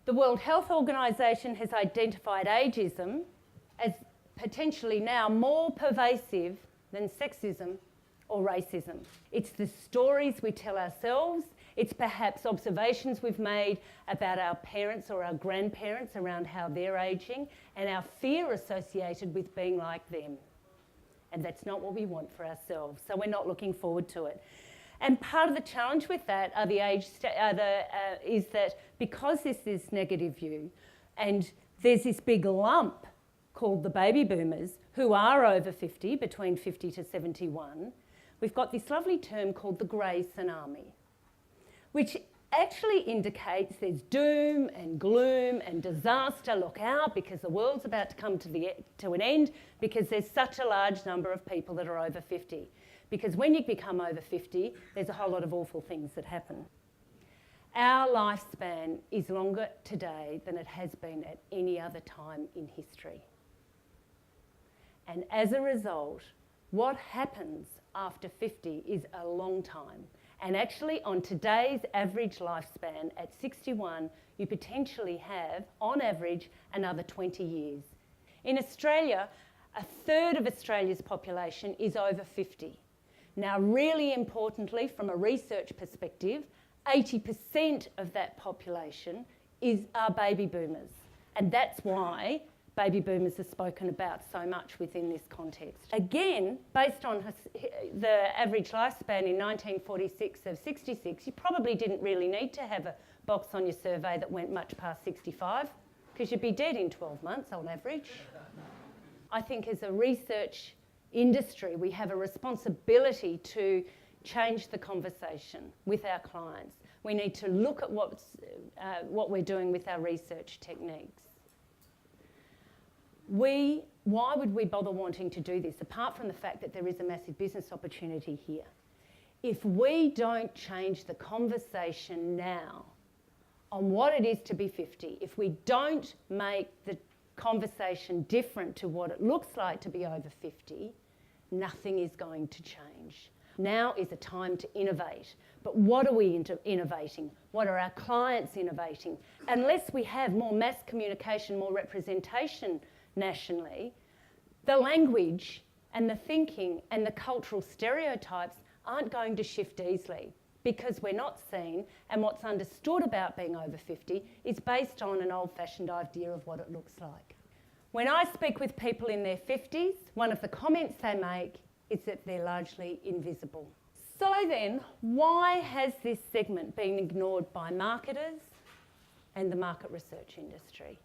The World Health Organization has identified ageism as potentially now more pervasive than sexism or racism. It's the stories we tell ourselves, it's perhaps observations we've made about our parents or our grandparents around how they're ageing, and our fear associated with being like them. And that's not what we want for ourselves, so we're not looking forward to it. And part of the challenge with that is that because there's this negative view, and there's this big lump called the baby boomers who are over 50, between 50 to 71, we've got this lovely term called the Grey Tsunami, which actually indicates there's doom and gloom and disaster, look out, because the world's about to come to an end because there's such a large number of people that are over 50. Because when you become over 50, there's a whole lot of awful things that happen. Our lifespan is longer today than it has been at any other time in history. And as a result, what happens after 50 is a long time. And actually, on today's average lifespan at 61, you potentially have, on average, another 20 years. In Australia, a third of Australia's population is over 50. Now, really importantly, from a research perspective, 80% of that population are baby boomers. And that's why baby boomers are spoken about so much within this context. Again, based on the average lifespan in 1946 of 66, you probably didn't really need to have a box on your survey that went much past 65, because you'd be dead in 12 months on average. I think as a research industry, we have a responsibility to change the conversation with our clients. We need to look at what we're doing with our research techniques. Why would we bother wanting to do this, apart from the fact that there is a massive business opportunity here? If we don't change the conversation now on what it is to be 50, if we don't make the conversation different to what it looks like to be over 50, nothing is going to change. Now is a time to innovate. But what are we innovating? What are our clients innovating? Unless we have more mass communication, more representation nationally, the language and the thinking and the cultural stereotypes aren't going to shift easily, because we're not seen, and what's understood about being over 50 is based on an old-fashioned idea of what it looks like. When I speak with people in their 50s, one of the comments they make is that they're largely invisible. So then, why has this segment been ignored by marketers and the market research industry?